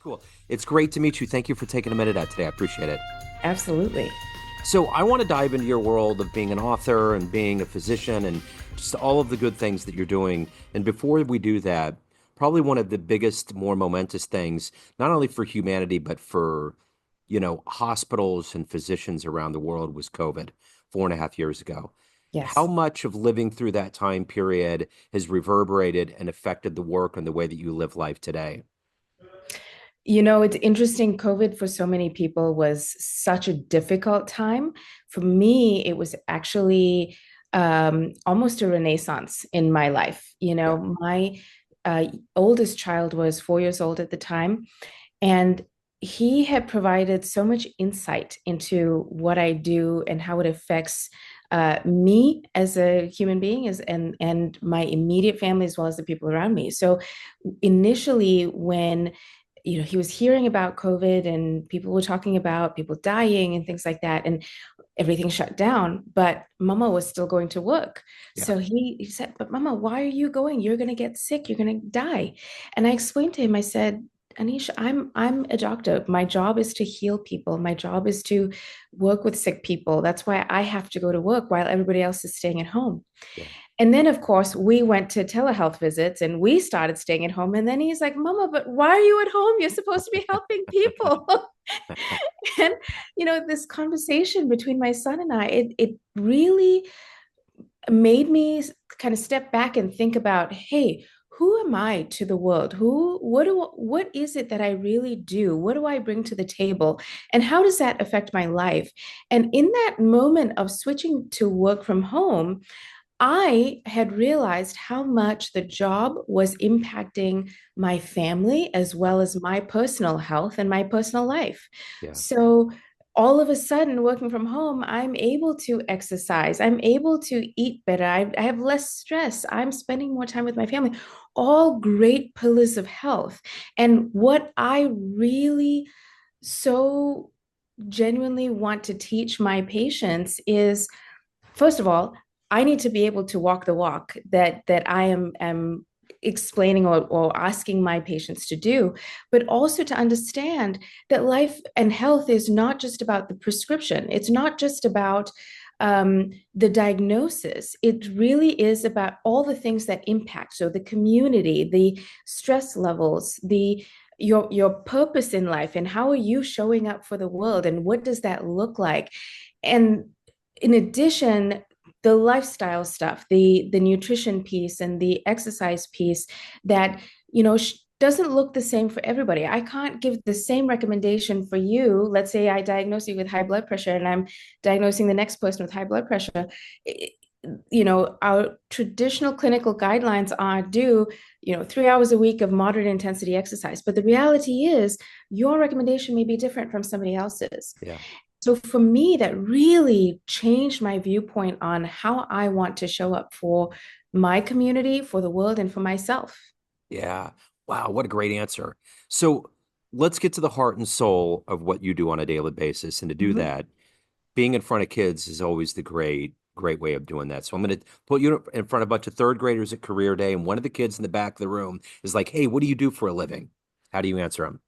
Cool. It's great to meet you. Thank you for taking a minute out today. I appreciate it. Absolutely. So I want to dive into your world of being an author and being a physician and just all of the good things that you're doing. And before we do that, probably one of the biggest, more momentous things, not only for humanity, but for, hospitals and physicians around the world was COVID 4.5 years ago. How Yes. much of living through that time period has reverberated and affected the work and the way that you live life today? It's interesting. COVID for so many people was such a difficult time. For me, it was actually almost a renaissance in my life. Yeah. My uh, oldest child was 4 years old at the time, and he had provided so much insight into what I do and how it affects me as a human being and my immediate family as well as the people around me. So initially, when he was hearing about COVID and people were talking about people dying and things like that, and everything shut down, but Mama was still going to work. Yeah. So he said, "But Mama, why are you going? You're going to get sick. You're going to die." And I explained to him, I said, Anish, I'm a doctor. My job is to heal people. My job is to work with sick people. That's why I have to go to work while everybody else is staying at home. Yeah. And then, of course, we went to telehealth visits and we started staying at home. And then he's like, Mama, but why are you at home? You're supposed to be helping people. And, this conversation between my son and I, it really made me kind of step back and think about, hey, who am I to the world? What is it that I really do? What do I bring to the table? And how does that affect my life? And in that moment of switching to work from home, I had realized how much the job was impacting my family as well as my personal health and my personal life. Yeah. So all of a sudden, working from home, I'm able to exercise. I'm able to eat better. I have less stress. I'm spending more time with my family. All great pillars of health. And what I really so genuinely want to teach my patients is, first of all, I need to be able to walk the walk that I am explaining or asking my patients to do, but also to understand that life and health is not just about the prescription. It's not just about the diagnosis. It really is about all the things that impact. So the community, the stress levels, your purpose in life, and how are you showing up for the world, and what does that look like? And in addition, the lifestyle stuff, the nutrition piece and the exercise piece that, doesn't look the same for everybody. I can't give the same recommendation for you. Let's say I diagnose you with high blood pressure and I'm diagnosing the next person with high blood pressure. Our traditional clinical guidelines are do, 3 hours a week of moderate intensity exercise. But the reality is your recommendation may be different from somebody else's. Yeah. So for me, that really changed my viewpoint on how I want to show up for my community, for the world, and for myself. Yeah. Wow, what a great answer. So let's get to the heart and soul of what you do on a daily basis. And to do Mhm. that, being in front of kids is always the great way of doing that. So I'm going to put you in front of a bunch of third graders at career day, and one of the kids in the back of the room is like, "Hey, what do you do for a living?" How do you answer them?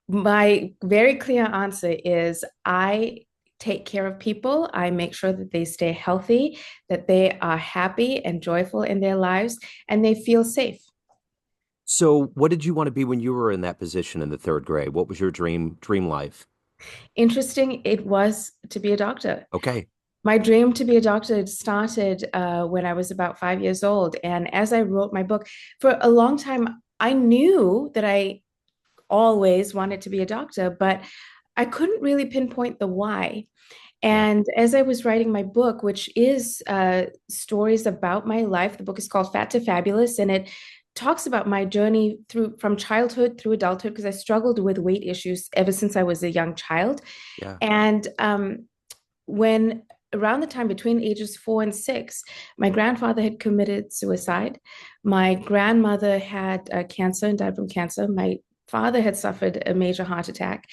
My very clear answer is I take care of people. I make sure that they stay healthy, that they are happy and joyful in their lives, and they feel safe. So what did you want to be when you were in that position in the third grade? What was your dream life? Interesting, it was to be a doctor. Okay. My dream to be a doctor started when I was about 5 years old. And as I wrote my book, for a long time, I knew that I always wanted to be a doctor, but I couldn't really pinpoint the why. Yeah. And as I was writing my book, which is stories about my life, the book is called Fat to Fabulous, and it talks about my journey through from childhood through adulthood because I struggled with weight issues ever since I was a young child. Yeah. And when around the time between ages 4 and 6, my grandfather had committed suicide. My grandmother had cancer and died from cancer. My father had suffered a major heart attack.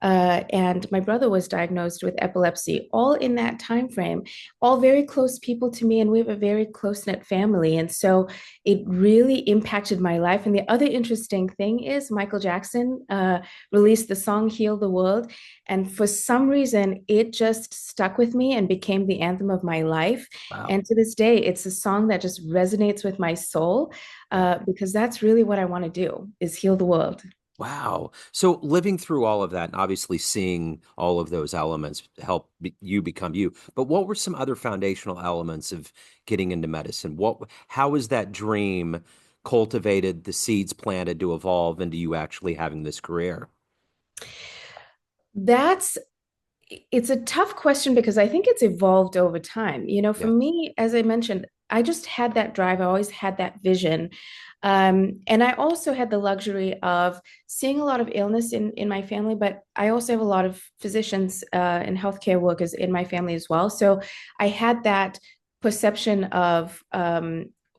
and my brother was diagnosed with epilepsy, all in that time frame, all very close people to me, and we have a very close-knit family. And so it really impacted my life. And the other interesting thing is Michael Jackson released the song Heal the World. And for some reason, it just stuck with me and became the anthem of my life. Wow. And to this day, it's a song that just resonates with my soul, Yeah. because that's really what I want to do, is heal the world. Wow. So living through all of that and obviously seeing all of those elements help you become you. But what were some other foundational elements of getting into medicine? How was that dream cultivated, the seeds planted to evolve into you actually having this career? That's It's a tough question because I think it's evolved over time. For Yeah. me, as I mentioned, I just had that drive. I always had that vision. And I also had the luxury of seeing a lot of illness in my family, but I also have a lot of physicians and healthcare workers in my family as well. So I had that perception of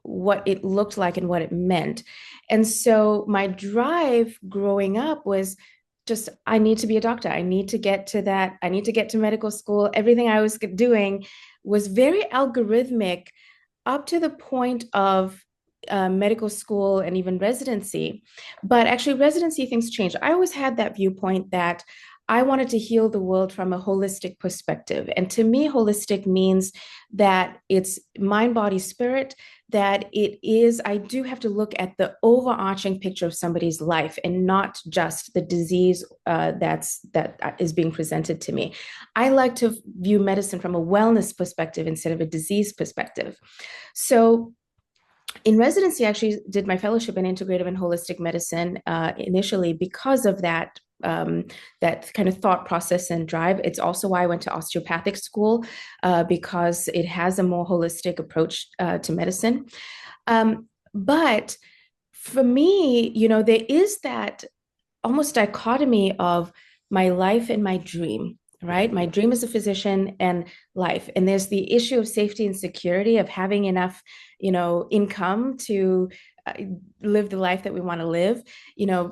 what it looked like and what it meant. And so my drive growing up was just, I need to be a doctor. I need to get to that. I need to get to medical school. Everything I was doing was very algorithmic up to the point of medical school and even residency. But actually, residency things changed. I always had that viewpoint that I wanted to heal the world from a holistic perspective. And to me, holistic means that it's mind, body, spirit, that it is, I do have to look at the overarching picture of somebody's life and not just the disease that is being presented to me. I like to view medicine from a wellness perspective instead of a disease perspective. So in residency, I actually did my fellowship in integrative and holistic medicine initially because of that kind of thought process and drive. It's also why I went to osteopathic school, because it has a more holistic approach to medicine. But for me, there is that almost dichotomy of my life and my dream, Yeah. right? My dream as a physician and life. And there's the issue of safety and security of having enough, income to uh, live the life that we want to live.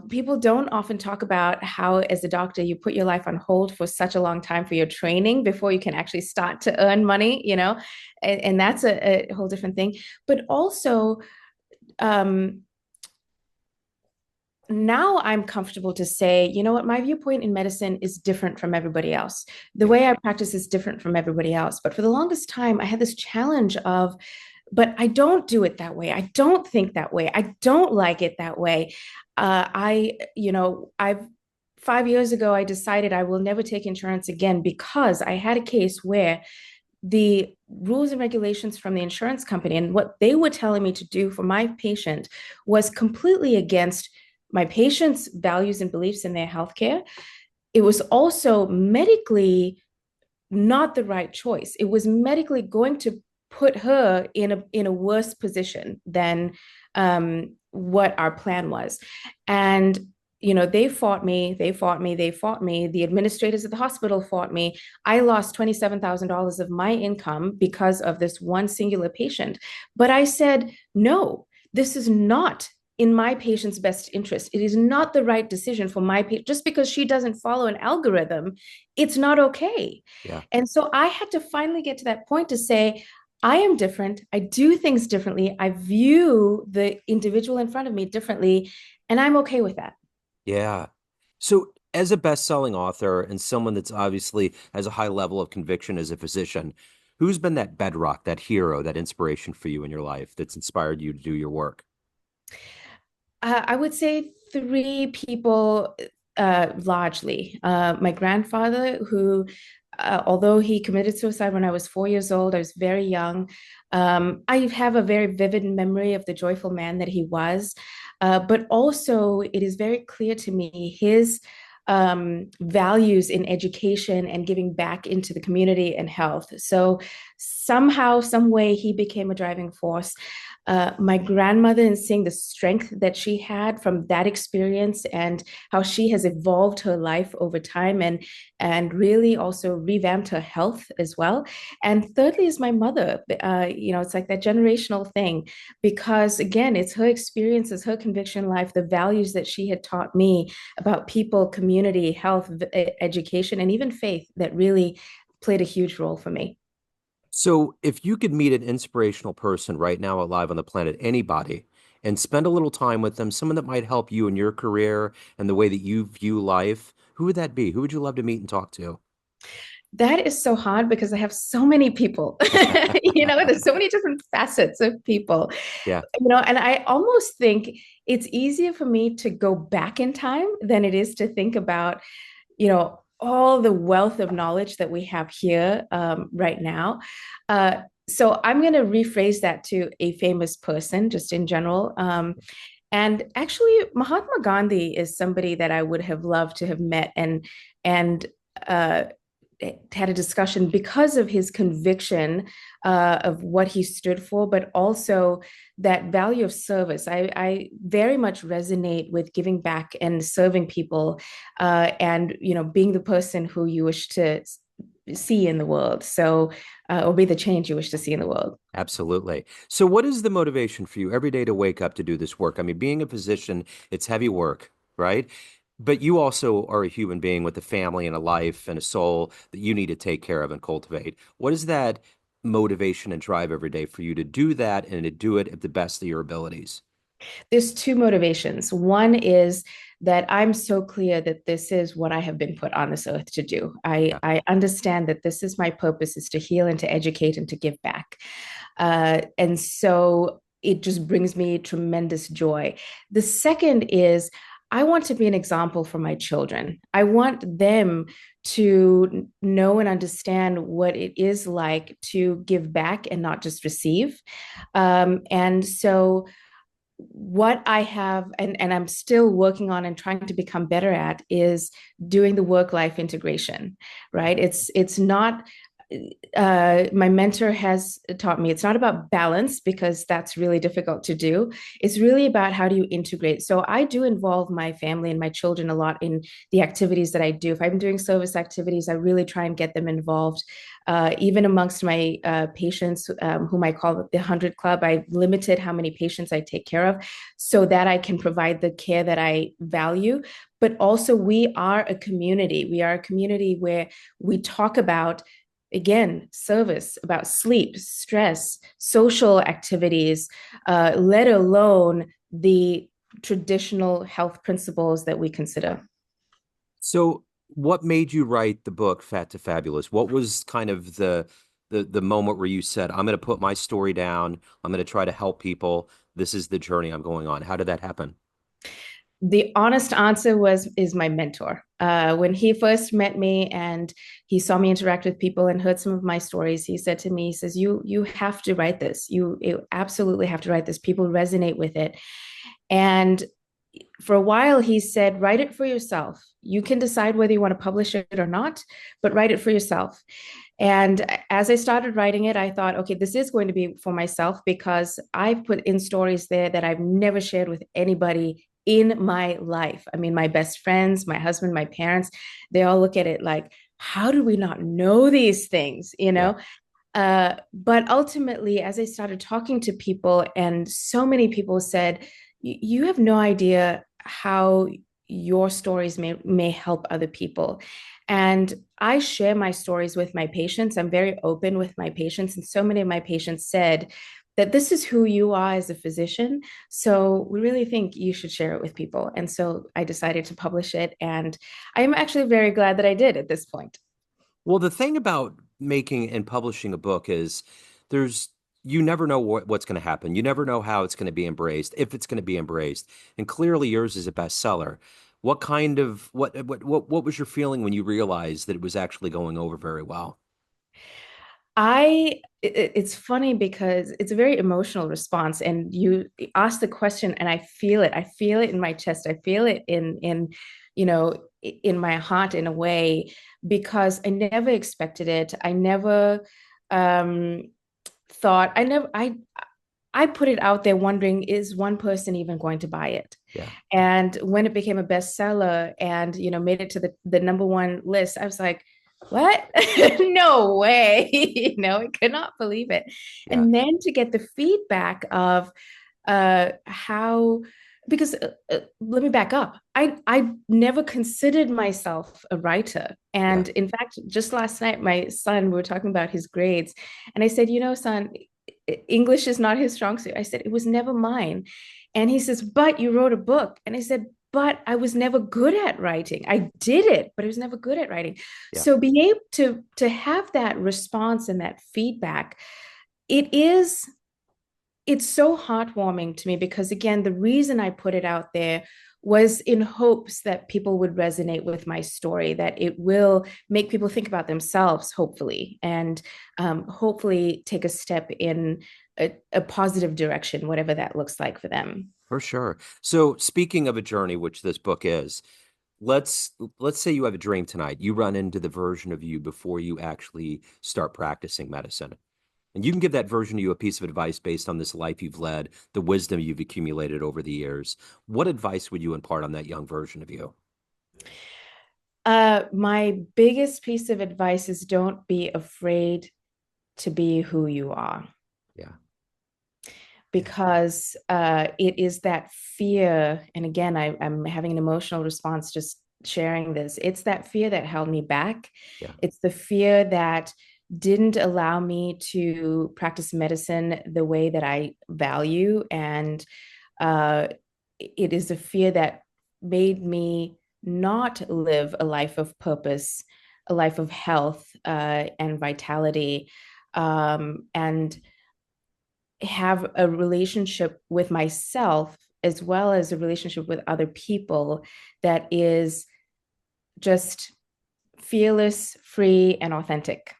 People don't often talk about how, as a doctor, you put your life on hold for such a long time for your training before you can actually start to earn money, and that's a whole different thing. But also, um, now I'm comfortable to say, you know what, my viewpoint in medicine is different from everybody else. The Yeah. way I practice is different from everybody else. But for the longest time, I had this challenge of, but I don't do it that way. I don't think that way. I don't like it that way. I've 5 years ago, I decided I will never take insurance again because I had a case where the rules and regulations from the insurance company and what they were telling me to do for my patient was completely against my patient's values and beliefs in their healthcare. It was also medically not the right choice. It was medically going to put her in a worse position than what our plan was. And they fought me, they fought me, they fought me. The administrators at the hospital fought me. I lost $27,000 of my income because of this one singular patient. But I said, no, this is not in my patient's best interest. It is not the right decision for my patient. Just because she doesn't follow an algorithm, it's not okay. Yeah. And so I had to finally get to that point to say, I am different. I do things differently. I view the individual in front of me differently, and I'm okay with that. Yeah. So, as a best-selling author and someone that's obviously has a high level of conviction as a physician, who's been that bedrock, that hero, that inspiration for you in your life that's inspired you to do your work? I would say three people, largely. My grandfather, who, although he committed suicide when I was 4 years old, I was very young. I have a very vivid memory of the joyful man that he was. But also, it is very clear to me his values in education and giving back into the community and health. So Somehow, some way, he became a driving force. My grandmother, and seeing the strength that she had from that experience and how she has evolved her life over time, and really also revamped her health as well. And thirdly is my mother. It's like that generational thing, because again, it's her experiences, her conviction in life, the values that she had taught me about people, community, health, education, and even faith that really played a huge role for me. So, if you could meet an inspirational person right now alive on the planet, anybody, and spend a little time with them, someone that might help you in your career and the way that you view life, who would that be? Who would you love to meet and talk to? That is so hard because I have so many people. There's so many different facets of people, Yeah. and I almost think it's easier for me to go back in time than it is to think about, all the wealth of knowledge that we have here right now. So I'm going to rephrase that to a famous person, just in general. And actually, Mahatma Gandhi is somebody that I would have loved to have met and uh, had a discussion because of his conviction of what he stood for, but also that value of service. I very much resonate with giving back and serving people, and being the person who you wish to see in the world. So, or be the change you wish to see in the world. Absolutely. So, what is the motivation for you every day to wake up to do this work? I mean, being a physician, it's heavy work, right? But you also are a human being with a family and a life and a soul that you need to take care of and cultivate. What is that motivation and drive every day for you to do that and to do it at the best of your abilities? There's two motivations. One is that I'm so clear that this is what I have been put on this earth to do. Yeah. I understand that this is my purpose, is to heal and to educate and to give back. And so it just brings me tremendous joy. The second is I want to be an example for my children. I want them to know and understand what it is like to give back and not just receive. And so what I have, and I'm still working on and trying to become better at, is doing the work-life integration, right? It's not, my mentor has taught me it's not about balance, because that's really difficult to do. It's really about how do you integrate. So I do involve my family and my children a lot in the activities that I do. If I'm doing service activities, I really try and get them involved. Even amongst my patients, whom I call the 100 Club, I limited how many patients I take care of so that I can provide the care that I value. But also, we are a community. We are a community where we talk about, again, service, about sleep, stress, social activities, let alone the traditional health principles that we consider. So, what made you write the book Fat to Fabulous? What was kind of the moment where you said, "I'm going to put my story down. I'm going to try to help people. This is the journey I'm going on." How did that happen? The honest answer is my mentor. When he first met me and he saw me interact with people and heard some of my stories, he said to me, he says, "You have to write this. You absolutely have to write this. People resonate with it." And for a while, he said, "Write it for yourself. You can decide whether you want to publish it or not, but write it for yourself." And as I started writing it, I thought, okay, this is going to be for myself, because I've put in stories there that I've never shared with anybody in my life. I mean, my best friends, my husband, my parents, they all look at it like, how do we not know these things, Yeah. But ultimately, as I started talking to people, and so many people said, you have no idea how your stories may help other people." And I share my stories with my patients. I'm very open with my patients. And so many of my patients said that this is who you are as a physician. So we really think you should share it with people. And so I decided to publish it. And I'm actually very glad that I did at this point. Well, the thing about making and publishing a book is there's you never know what's going to happen. You never know how it's going to be embraced, if it's going to be embraced. And clearly yours is a bestseller. What kind of what was your feeling when you realized that it was actually going over very well? It's funny because it's a very emotional response, and you ask the question and I feel it. I feel it in my chest. I feel it in my heart, in a way, because I never expected it. I never um, thought I put it out there wondering, is one person even going to buy it? Yeah. And when it became a bestseller and, made it to the number one list, I was like, what? No way. I could not believe it. Yeah. And then to get the feedback of how, because let me back up. I never considered myself a writer. Yeah. And in fact, just last night, my son, we were talking about his grades, and I said, son, English is not his strong suit. I said, it was never mine. And he says, but you wrote a book. And I said, but I was never good at writing. I did it, but I was never good at writing. Yeah. So being able to have that response and that feedback, it is it's so heartwarming to me because again, the reason I put it out there was in hopes that people would resonate with my story, that it will make people think about themselves, hopefully, and hopefully take a step in a positive direction, whatever that looks like for them. For sure. So speaking of a journey, which this book is, let's let's say you have a dream tonight. You run into the version of you before you actually start practicing medicine. And you can give that version of you a piece of advice based on this life you've led, the wisdom you've accumulated over the years. What advice would you impart on that young version of you? My biggest piece of advice is don't be afraid to be who you are. Yeah. Yeah. Because it is that fear. And again, I'm having an emotional response just sharing this. It's that fear that held me back. Yeah. It's the fear that didn't allow me to practice medicine the way that I value. And uh, it is a fear that made me not live a life of purpose, a life of health and vitality. And have a relationship with myself as well as a relationship with other people that is just fearless, free, and authentic.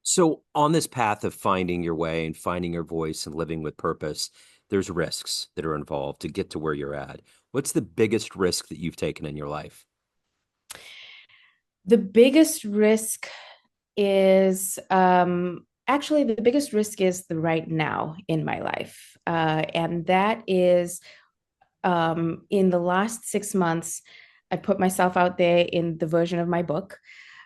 So, on this path of finding your way and finding your voice and living with purpose, there's risks that are involved to get to where you're at. What's the biggest risk that you've taken in your life? The biggest risk is actually the biggest risk is the right now in my life. And that is in the last 6 months, I put myself out there in the version of my book.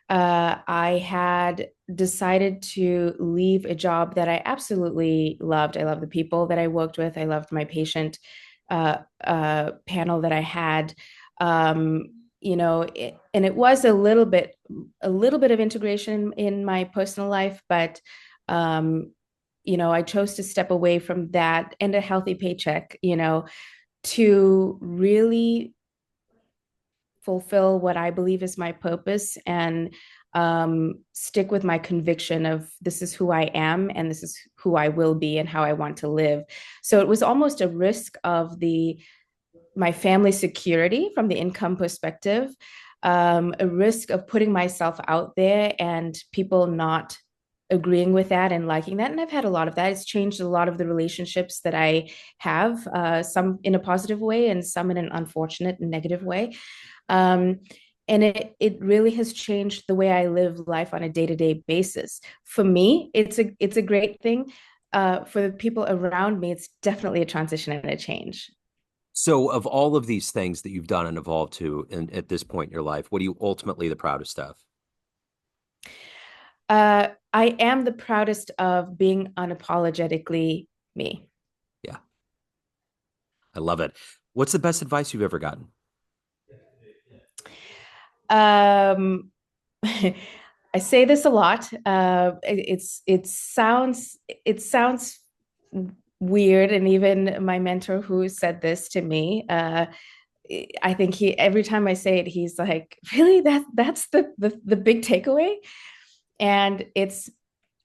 I had decided to leave a job that I absolutely loved. I love the people that I worked with. I loved my patient panel that I had. And it was a little bit of integration in my personal life, but I chose to step away from that and a healthy paycheck, to really fulfill what I believe is my purpose and stick with my conviction of this is who I am and this is who I will be and how I want to live. So it was almost a risk of my family security from the income perspective, a risk of putting myself out there and people not agreeing with that and liking that. And I've had a lot of that. It's changed a lot of the relationships that I have, some in a positive way and some in an unfortunate and negative way. Um, and it really has changed the way I live life on a day-to-day basis. For me, it's a great thing. For the people around me, it's definitely a transition and a change. So, of all of these things that you've done and evolved to at this point in your life, what are you ultimately the proudest of? I am the proudest of being unapologetically me. Yeah, I love it. What's the best advice you've ever gotten? Um, I say this a lot. It sounds weird, and even my mentor who said this to me, I think he every time I say it, he's like, "Really? That's the big takeaway?" And it's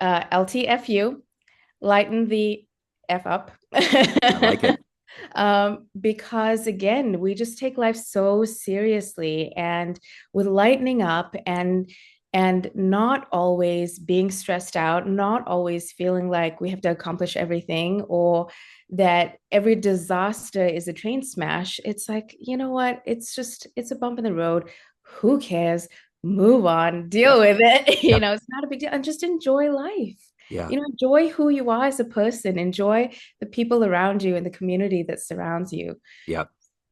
LTFU, lighten the F up. I like it. Because again, we just take life so seriously, and with lightening up and not always being stressed out, not always feeling like we have to accomplish everything or that every disaster is a train smash. It's like, you know what? It's a bump in the road. Who cares? Move on, deal Yep. with it. Yep. It's not a big deal, and just enjoy life. Yeah. You know, enjoy who you are as a person, enjoy the people around you and the community that surrounds you. Yeah.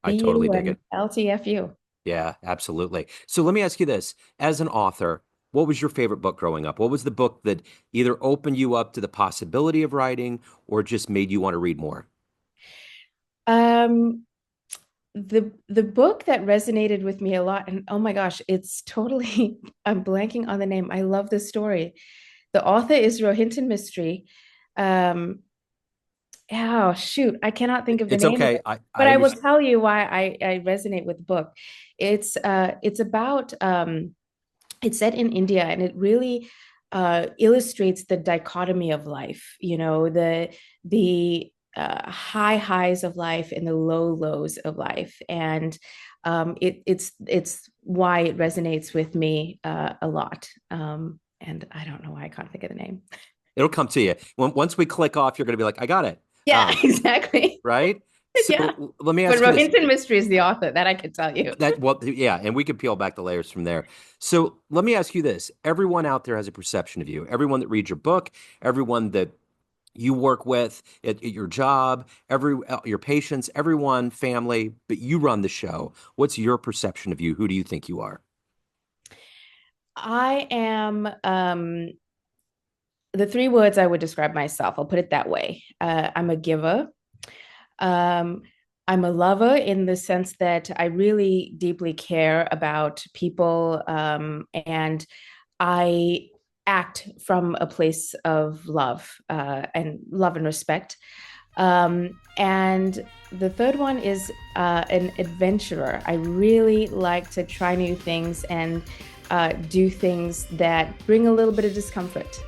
I Be totally you dig and it. LTFU. Yeah, absolutely. So let me ask you this. As an author, what was your favorite book growing up? What was the book that either opened you up to the possibility of writing or just made you want to read more? Um, the book that resonated with me a lot, and oh my gosh, it's totally, I'm blanking on the name. I love this story. The author is Rohinton Mystery. Um, oh shoot, I cannot think of the It's name of okay. it, but I I will understand. tell you why I resonate with the book. It's about it's set in India, and it really illustrates the dichotomy of life. You know, the high highs of life and the low lows of life, and it's why it resonates with me a lot. And I don't know why I can't think of the name. It'll come to you. Once we click off, you're going to be like, I got it. Yeah, exactly. Right? So Yeah. let me But ask you this. Rohinton Mystery is the author, that I can tell you. Yeah, and we could peel back the layers from there. So let me ask you this. Everyone out there has a perception of you. Everyone that reads your book, everyone that you work with at your job, your patients, everyone, family, but you run the show. What's your perception of you? Who do you think you are? I am the three words I would describe myself. I'll put it that way. I'm a giver. Um, I'm a lover in the sense that I really deeply care about people, and I act from a place of love and respect. And the third one is an adventurer. I really like to try new things and do things that bring a little bit of discomfort.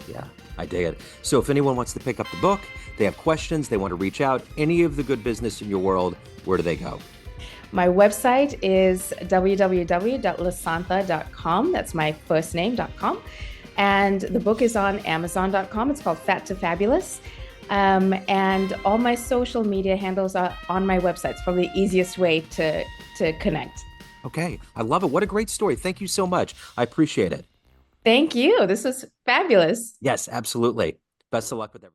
Yeah, I dig it. So if anyone wants to pick up the book, they have questions, they want to reach out, any of the good business in your world, where do they go? My website is www.lasantha.com. That's my first name.com. And the book is on Amazon.com. It's called Fat to Fabulous. And all my social media handles are on my website. It's probably the easiest way to connect. Okay, I love it. What a great story. Thank you so much. I appreciate it. Thank you. This was fabulous. Yes, absolutely. Best of luck with everything.